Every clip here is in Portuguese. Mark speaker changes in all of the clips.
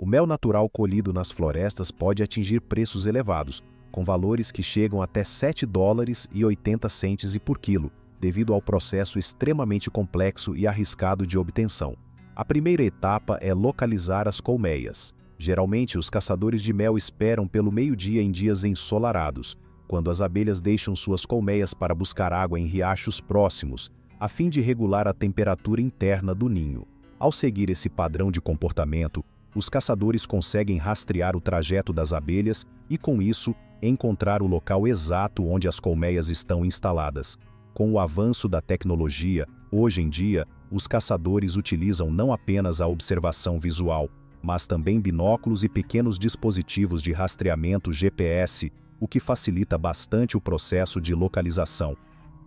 Speaker 1: O mel natural colhido nas florestas pode atingir preços elevados, com valores que chegam até US$ 7,80 por quilo, devido ao processo extremamente complexo e arriscado de obtenção. A primeira etapa é localizar as colmeias. Geralmente, os caçadores de mel esperam pelo meio-dia em dias ensolarados, quando as abelhas deixam suas colmeias para buscar água em riachos próximos, a fim de regular a temperatura interna do ninho. Ao seguir esse padrão de comportamento, os caçadores conseguem rastrear o trajeto das abelhas e, com isso, encontrar o local exato onde as colmeias estão instaladas. Com o avanço da tecnologia, hoje em dia, os caçadores utilizam não apenas a observação visual, mas também binóculos e pequenos dispositivos de rastreamento GPS, o que facilita bastante o processo de localização.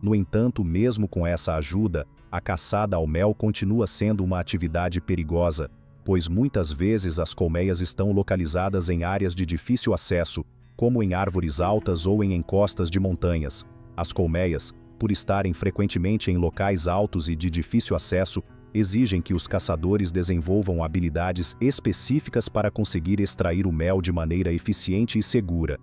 Speaker 1: No entanto, mesmo com essa ajuda, a caçada ao mel continua sendo uma atividade perigosa, pois muitas vezes as colmeias estão localizadas em áreas de difícil acesso, como em árvores altas ou em encostas de montanhas. As colmeias, por estarem frequentemente em locais altos e de difícil acesso, exigem que os caçadores desenvolvam habilidades específicas para conseguir extrair o mel de maneira eficiente e segura.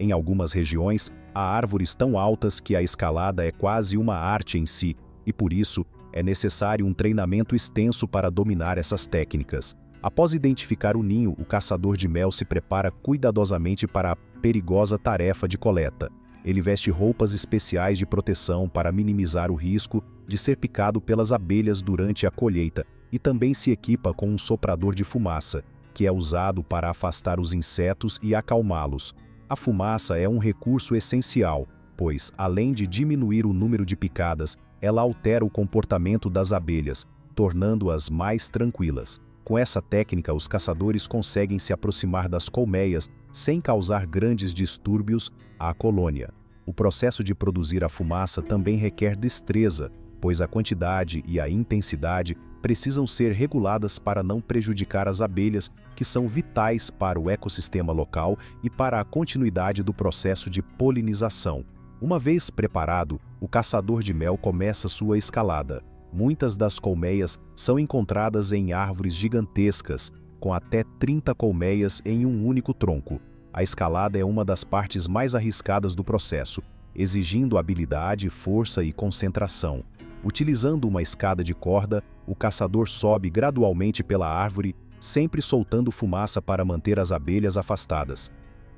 Speaker 1: Em algumas regiões, há árvores tão altas que a escalada é quase uma arte em si, e por isso, é necessário um treinamento extenso para dominar essas técnicas. Após identificar o ninho, o caçador de mel se prepara cuidadosamente para a perigosa tarefa de coleta. Ele veste roupas especiais de proteção para minimizar o risco de ser picado pelas abelhas durante a colheita e também se equipa com um soprador de fumaça, que é usado para afastar os insetos e acalmá-los. A fumaça é um recurso essencial, pois, além de diminuir o número de picadas, ela altera o comportamento das abelhas, tornando-as mais tranquilas. Com essa técnica, os caçadores conseguem se aproximar das colmeias sem causar grandes distúrbios à colônia. O processo de produzir a fumaça também requer destreza, pois a quantidade e a intensidade precisam ser reguladas para não prejudicar as abelhas, que são vitais para o ecossistema local e para a continuidade do processo de polinização. Uma vez preparado, o caçador de mel começa sua escalada. Muitas das colmeias são encontradas em árvores gigantescas, com até 30 colmeias em um único tronco. A escalada é uma das partes mais arriscadas do processo, exigindo habilidade, força e concentração. Utilizando uma escada de corda, o caçador sobe gradualmente pela árvore, sempre soltando fumaça para manter as abelhas afastadas.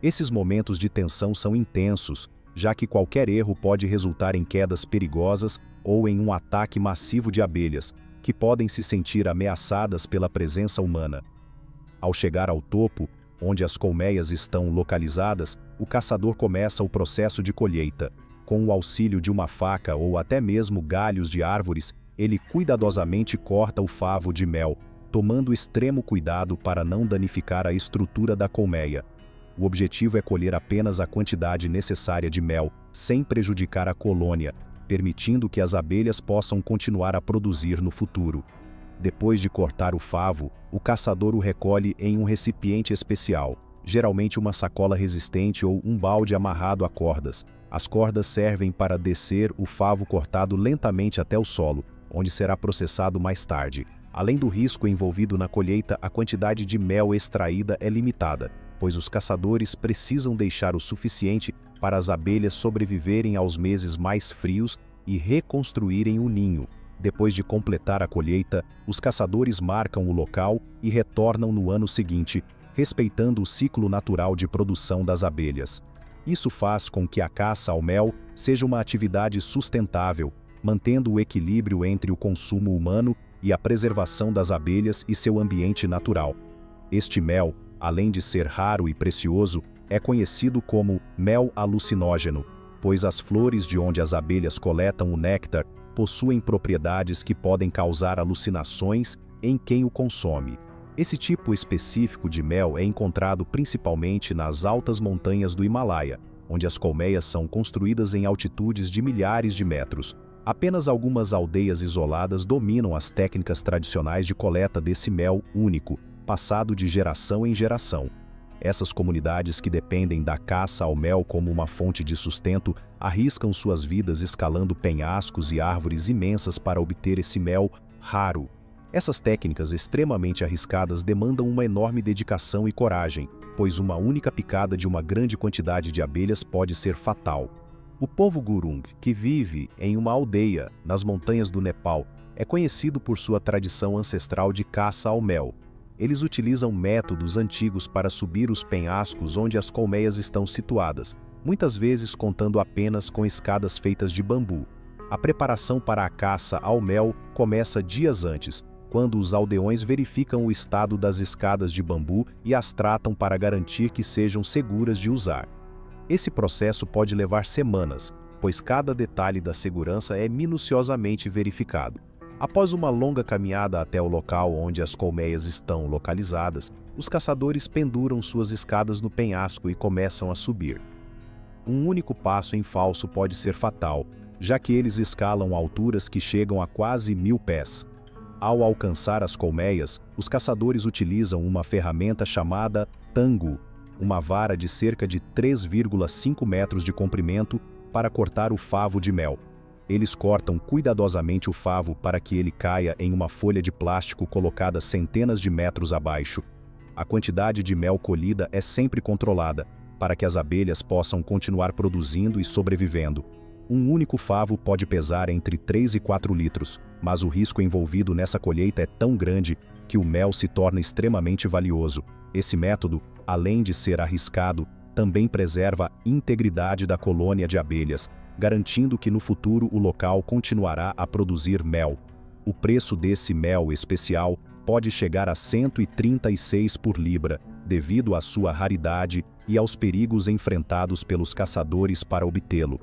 Speaker 1: Esses momentos de tensão são intensos, já que qualquer erro pode resultar em quedas perigosas ou em um ataque massivo de abelhas, que podem se sentir ameaçadas pela presença humana. Ao chegar ao topo, onde as colmeias estão localizadas, o caçador começa o processo de colheita. Com o auxílio de uma faca ou até mesmo galhos de árvores, ele cuidadosamente corta o favo de mel, tomando extremo cuidado para não danificar a estrutura da colmeia. O objetivo é colher apenas a quantidade necessária de mel, sem prejudicar a colônia, permitindo que as abelhas possam continuar a produzir no futuro. Depois de cortar o favo, o caçador o recolhe em um recipiente especial, geralmente uma sacola resistente ou um balde amarrado a cordas. As cordas servem para descer o favo cortado lentamente até o solo, onde será processado mais tarde. Além do risco envolvido na colheita, a quantidade de mel extraída é limitada, pois os caçadores precisam deixar o suficiente para as abelhas sobreviverem aos meses mais frios e reconstruírem o ninho. Depois de completar a colheita, os caçadores marcam o local e retornam no ano seguinte, respeitando o ciclo natural de produção das abelhas. Isso faz com que a caça ao mel seja uma atividade sustentável, mantendo o equilíbrio entre o consumo humano e a preservação das abelhas e seu ambiente natural. Este mel, além de ser raro e precioso, é conhecido como mel alucinógeno, pois as flores de onde as abelhas coletam o néctar possuem propriedades que podem causar alucinações em quem o consome. Esse tipo específico de mel é encontrado principalmente nas altas montanhas do Himalaia, onde as colmeias são construídas em altitudes de milhares de metros. Apenas algumas aldeias isoladas dominam as técnicas tradicionais de coleta desse mel único, passado de geração em geração. Essas comunidades que dependem da caça ao mel como uma fonte de sustento arriscam suas vidas escalando penhascos e árvores imensas para obter esse mel raro. Essas técnicas extremamente arriscadas demandam uma enorme dedicação e coragem, pois uma única picada de uma grande quantidade de abelhas pode ser fatal. O povo Gurung, que vive em uma aldeia nas montanhas do Nepal, é conhecido por sua tradição ancestral de caça ao mel. Eles utilizam métodos antigos para subir os penhascos onde as colmeias estão situadas, muitas vezes contando apenas com escadas feitas de bambu. A preparação para a caça ao mel começa dias antes, quando os aldeões verificam o estado das escadas de bambu e as tratam para garantir que sejam seguras de usar. Esse processo pode levar semanas, pois cada detalhe da segurança é minuciosamente verificado. Após uma longa caminhada até o local onde as colmeias estão localizadas, os caçadores penduram suas escadas no penhasco e começam a subir. Um único passo em falso pode ser fatal, já que eles escalam alturas que chegam a quase 1000 pés. Ao alcançar as colmeias, os caçadores utilizam uma ferramenta chamada tangu, uma vara de cerca de 3,5 metros de comprimento para cortar o favo de mel. Eles cortam cuidadosamente o favo para que ele caia em uma folha de plástico colocada centenas de metros abaixo. A quantidade de mel colhida é sempre controlada, para que as abelhas possam continuar produzindo e sobrevivendo. Um único favo pode pesar entre 3 e 4 litros, mas o risco envolvido nessa colheita é tão grande que o mel se torna extremamente valioso. Esse método, além de ser arriscado, também preserva a integridade da colônia de abelhas, garantindo que no futuro o local continuará a produzir mel. O preço desse mel especial pode chegar a 136 por libra, devido à sua raridade e aos perigos enfrentados pelos caçadores para obtê-lo.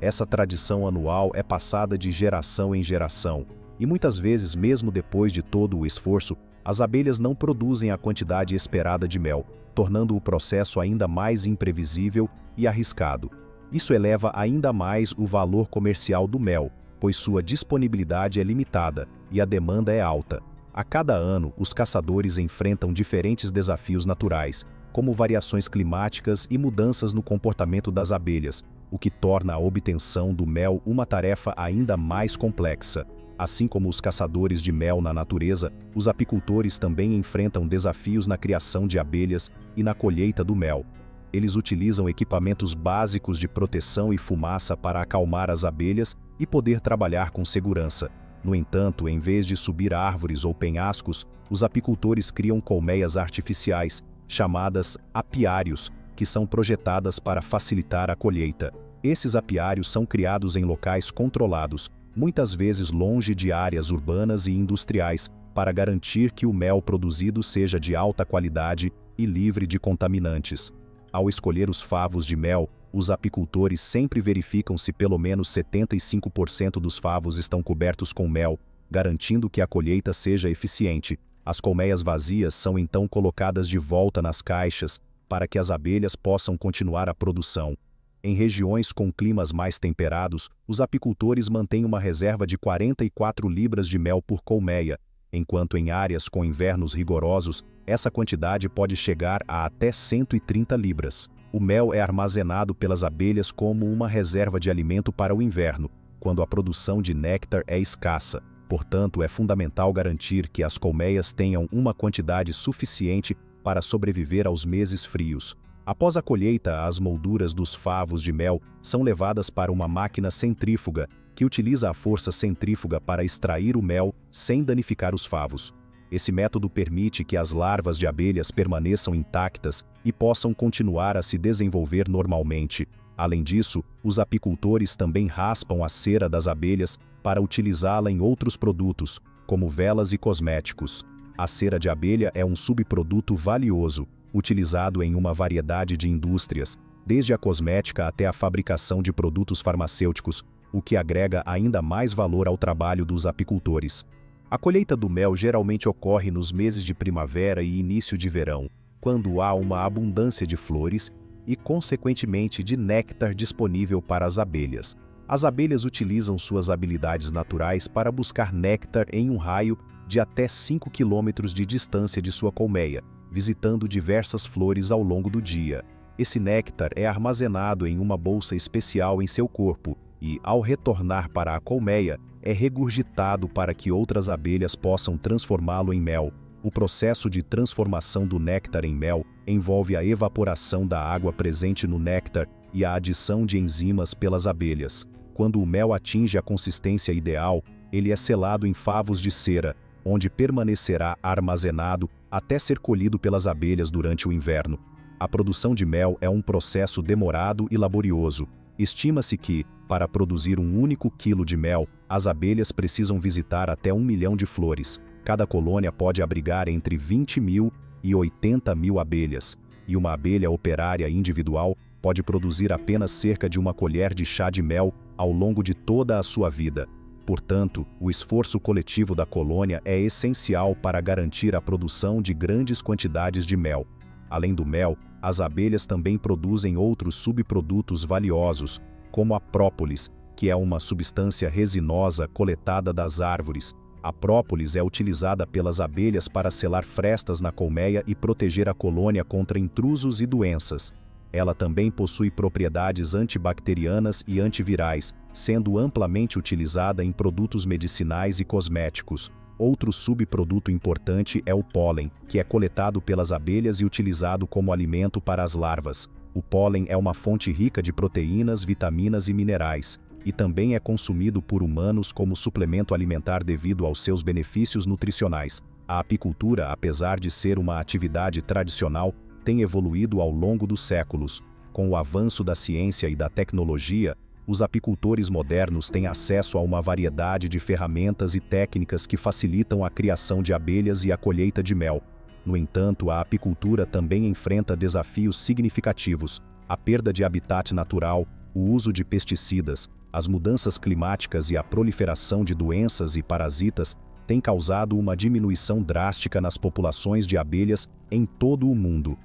Speaker 1: Essa tradição anual é passada de geração em geração, e muitas vezes, mesmo depois de todo o esforço, as abelhas não produzem a quantidade esperada de mel, tornando o processo ainda mais imprevisível e arriscado. Isso eleva ainda mais o valor comercial do mel, pois sua disponibilidade é limitada e a demanda é alta. A cada ano, os caçadores enfrentam diferentes desafios naturais, como variações climáticas e mudanças no comportamento das abelhas, o que torna a obtenção do mel uma tarefa ainda mais complexa. Assim como os caçadores de mel na natureza, os apicultores também enfrentam desafios na criação de abelhas e na colheita do mel. Eles utilizam equipamentos básicos de proteção e fumaça para acalmar as abelhas e poder trabalhar com segurança. No entanto, em vez de subir árvores ou penhascos, os apicultores criam colmeias artificiais, chamadas apiários, que são projetadas para facilitar a colheita. Esses apiários são criados em locais controlados, muitas vezes longe de áreas urbanas e industriais, para garantir que o mel produzido seja de alta qualidade e livre de contaminantes. Ao escolher os favos de mel, os apicultores sempre verificam se pelo menos 75% dos favos estão cobertos com mel, garantindo que a colheita seja eficiente. As colmeias vazias são então colocadas de volta nas caixas para que as abelhas possam continuar a produção. Em regiões com climas mais temperados, os apicultores mantêm uma reserva de 44 libras de mel por colmeia, enquanto em áreas com invernos rigorosos, essa quantidade pode chegar a até 130 libras. O mel é armazenado pelas abelhas como uma reserva de alimento para o inverno, quando a produção de néctar é escassa. Portanto, é fundamental garantir que as colmeias tenham uma quantidade suficiente para sobreviver aos meses frios. Após a colheita, as molduras dos favos de mel são levadas para uma máquina centrífuga, que utiliza a força centrífuga para extrair o mel sem danificar os favos. Esse método permite que as larvas de abelhas permaneçam intactas e possam continuar a se desenvolver normalmente. Além disso, os apicultores também raspam a cera das abelhas para utilizá-la em outros produtos, como velas e cosméticos. A cera de abelha é um subproduto valioso, utilizado em uma variedade de indústrias, desde a cosmética até a fabricação de produtos farmacêuticos, o que agrega ainda mais valor ao trabalho dos apicultores. A colheita do mel geralmente ocorre nos meses de primavera e início de verão, quando há uma abundância de flores e, consequentemente, de néctar disponível para as abelhas. As abelhas utilizam suas habilidades naturais para buscar néctar em um raio de até 5 quilômetros de distância de sua colmeia, visitando diversas flores ao longo do dia. Esse néctar é armazenado em uma bolsa especial em seu corpo e, ao retornar para a colmeia, é regurgitado para que outras abelhas possam transformá-lo em mel. O processo de transformação do néctar em mel envolve a evaporação da água presente no néctar e a adição de enzimas pelas abelhas. Quando o mel atinge a consistência ideal, ele é selado em favos de cera, onde permanecerá armazenado até ser colhido pelas abelhas durante o inverno. A produção de mel é um processo demorado e laborioso. Estima-se que, para produzir um único quilo de mel, as abelhas precisam visitar até 1 milhão de flores. Cada colônia pode abrigar entre 20 mil e 80 mil abelhas, e uma abelha operária individual pode produzir apenas cerca de uma colher de chá de mel ao longo de toda a sua vida. Portanto, o esforço coletivo da colônia é essencial para garantir a produção de grandes quantidades de mel. Além do mel, as abelhas também produzem outros subprodutos valiosos, como a própolis, que é uma substância resinosa coletada das árvores. A própolis é utilizada pelas abelhas para selar frestas na colmeia e proteger a colônia contra intrusos e doenças. Ela também possui propriedades antibacterianas e antivirais, sendo amplamente utilizada em produtos medicinais e cosméticos. Outro subproduto importante é o pólen, que é coletado pelas abelhas e utilizado como alimento para as larvas. O pólen é uma fonte rica de proteínas, vitaminas e minerais, e também é consumido por humanos como suplemento alimentar devido aos seus benefícios nutricionais. A apicultura, apesar de ser uma atividade tradicional, tem evoluído ao longo dos séculos. Com o avanço da ciência e da tecnologia, os apicultores modernos têm acesso a uma variedade de ferramentas e técnicas que facilitam a criação de abelhas e a colheita de mel. No entanto, a apicultura também enfrenta desafios significativos: a perda de habitat natural, o uso de pesticidas, as mudanças climáticas e a proliferação de doenças e parasitas têm causado uma diminuição drástica nas populações de abelhas em todo o mundo.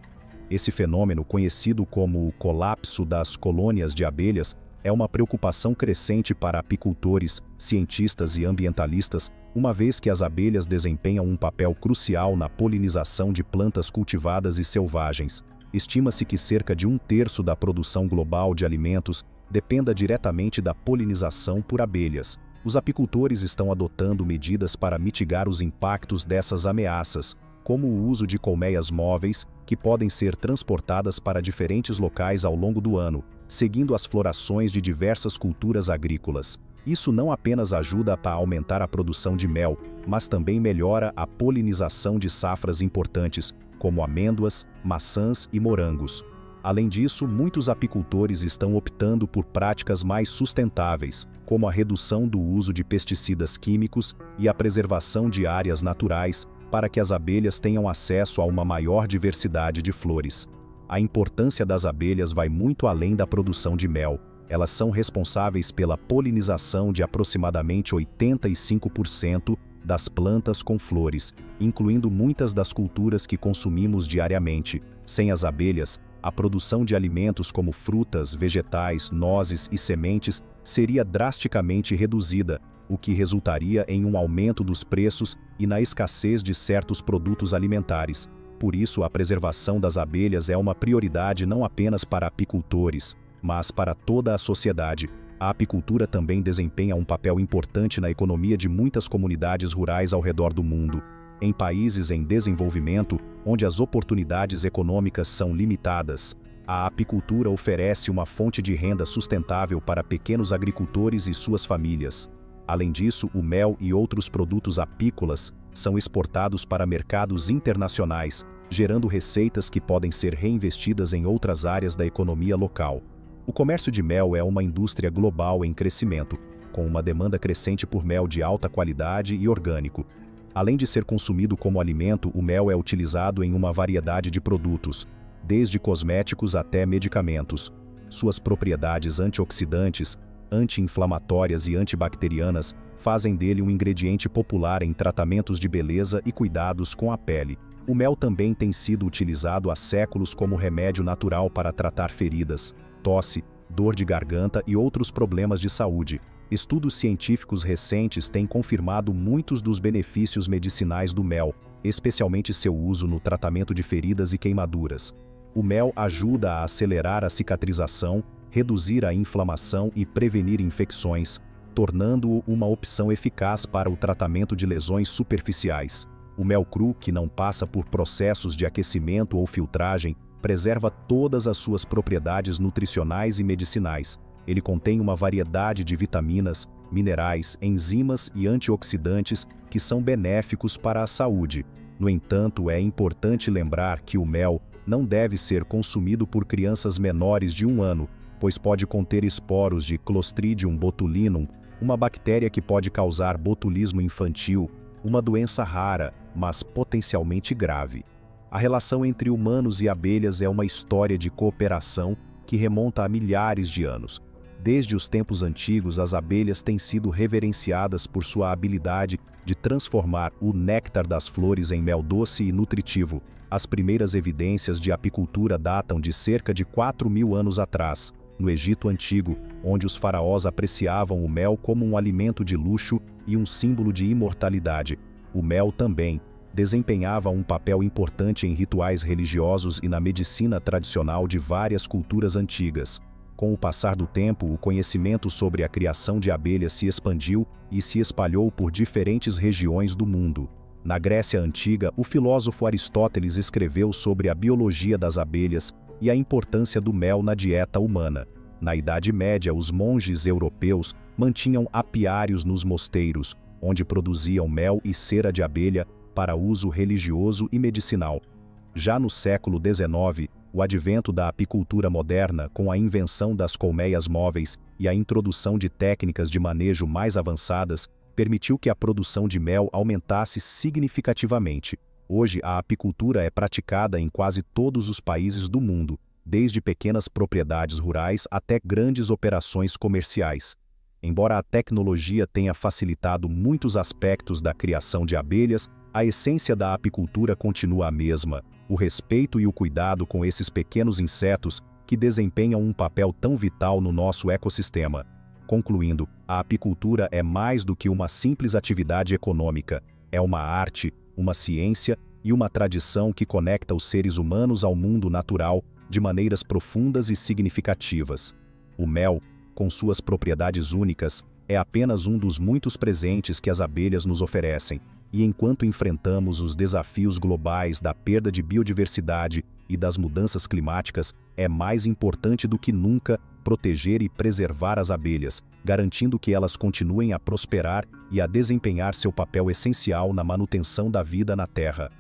Speaker 1: Esse fenômeno, conhecido como o colapso das colônias de abelhas, é uma preocupação crescente para apicultores, cientistas e ambientalistas, uma vez que as abelhas desempenham um papel crucial na polinização de plantas cultivadas e selvagens. Estima-se que cerca de 1/3 da produção global de alimentos dependa diretamente da polinização por abelhas. Os apicultores estão adotando medidas para mitigar os impactos dessas ameaças, como o uso de colmeias móveis, que podem ser transportadas para diferentes locais ao longo do ano, seguindo as florações de diversas culturas agrícolas. Isso não apenas ajuda a aumentar a produção de mel, mas também melhora a polinização de safras importantes, como amêndoas, maçãs e morangos. Além disso, muitos apicultores estão optando por práticas mais sustentáveis, como a redução do uso de pesticidas químicos e a preservação de áreas naturais, para que as abelhas tenham acesso a uma maior diversidade de flores. A importância das abelhas vai muito além da produção de mel. Elas são responsáveis pela polinização de aproximadamente 85% das plantas com flores, incluindo muitas das culturas que consumimos diariamente. Sem as abelhas, a produção de alimentos como frutas, vegetais, nozes e sementes seria drasticamente reduzida, o que resultaria em um aumento dos preços e na escassez de certos produtos alimentares. Por isso, a preservação das abelhas é uma prioridade não apenas para apicultores, mas para toda a sociedade. A apicultura também desempenha um papel importante na economia de muitas comunidades rurais ao redor do mundo. Em países em desenvolvimento, onde as oportunidades econômicas são limitadas, a apicultura oferece uma fonte de renda sustentável para pequenos agricultores e suas famílias. Além disso, o mel e outros produtos apícolas são exportados para mercados internacionais, gerando receitas que podem ser reinvestidas em outras áreas da economia local. O comércio de mel é uma indústria global em crescimento, com uma demanda crescente por mel de alta qualidade e orgânico. Além de ser consumido como alimento, o mel é utilizado em uma variedade de produtos, desde cosméticos até medicamentos. Suas propriedades antioxidantes, anti-inflamatórias e antibacterianas fazem dele um ingrediente popular em tratamentos de beleza e cuidados com a pele. O mel também tem sido utilizado há séculos como remédio natural para tratar feridas, tosse, dor de garganta e outros problemas de saúde. Estudos científicos recentes têm confirmado muitos dos benefícios medicinais do mel, especialmente seu uso no tratamento de feridas e queimaduras. O mel ajuda a acelerar a cicatrização, reduzir a inflamação e prevenir infecções, tornando-o uma opção eficaz para o tratamento de lesões superficiais. O mel cru, que não passa por processos de aquecimento ou filtragem, preserva todas as suas propriedades nutricionais e medicinais. Ele contém uma variedade de vitaminas, minerais, enzimas e antioxidantes que são benéficos para a saúde. No entanto, é importante lembrar que o mel não deve ser consumido por crianças menores de 1 ano, pois pode conter esporos de Clostridium botulinum, uma bactéria que pode causar botulismo infantil, uma doença rara, mas potencialmente grave. A relação entre humanos e abelhas é uma história de cooperação que remonta a milhares de anos. Desde os tempos antigos, as abelhas têm sido reverenciadas por sua habilidade de transformar o néctar das flores em mel doce e nutritivo. As primeiras evidências de apicultura datam de cerca de 4.000 anos atrás, no Egito Antigo, onde os faraós apreciavam o mel como um alimento de luxo e um símbolo de imortalidade. O mel também desempenhava um papel importante em rituais religiosos e na medicina tradicional de várias culturas antigas. Com o passar do tempo, o conhecimento sobre a criação de abelhas se expandiu e se espalhou por diferentes regiões do mundo. Na Grécia Antiga, o filósofo Aristóteles escreveu sobre a biologia das abelhas e a importância do mel na dieta humana. Na Idade Média, os monges europeus mantinham apiários nos mosteiros, onde produziam mel e cera de abelha para uso religioso e medicinal. Já no século XIX, o advento da apicultura moderna, com a invenção das colmeias móveis e a introdução de técnicas de manejo mais avançadas, permitiu que a produção de mel aumentasse significativamente. Hoje, a apicultura é praticada em quase todos os países do mundo, desde pequenas propriedades rurais até grandes operações comerciais. Embora a tecnologia tenha facilitado muitos aspectos da criação de abelhas, a essência da apicultura continua a mesma: o respeito e o cuidado com esses pequenos insetos que desempenham um papel tão vital no nosso ecossistema. Concluindo, a apicultura é mais do que uma simples atividade econômica. É uma arte, uma ciência e uma tradição que conecta os seres humanos ao mundo natural de maneiras profundas e significativas. O mel, com suas propriedades únicas, é apenas um dos muitos presentes que as abelhas nos oferecem. E enquanto enfrentamos os desafios globais da perda de biodiversidade e das mudanças climáticas, é mais importante do que nunca proteger e preservar as abelhas, garantindo que elas continuem a prosperar e a desempenhar seu papel essencial na manutenção da vida na Terra.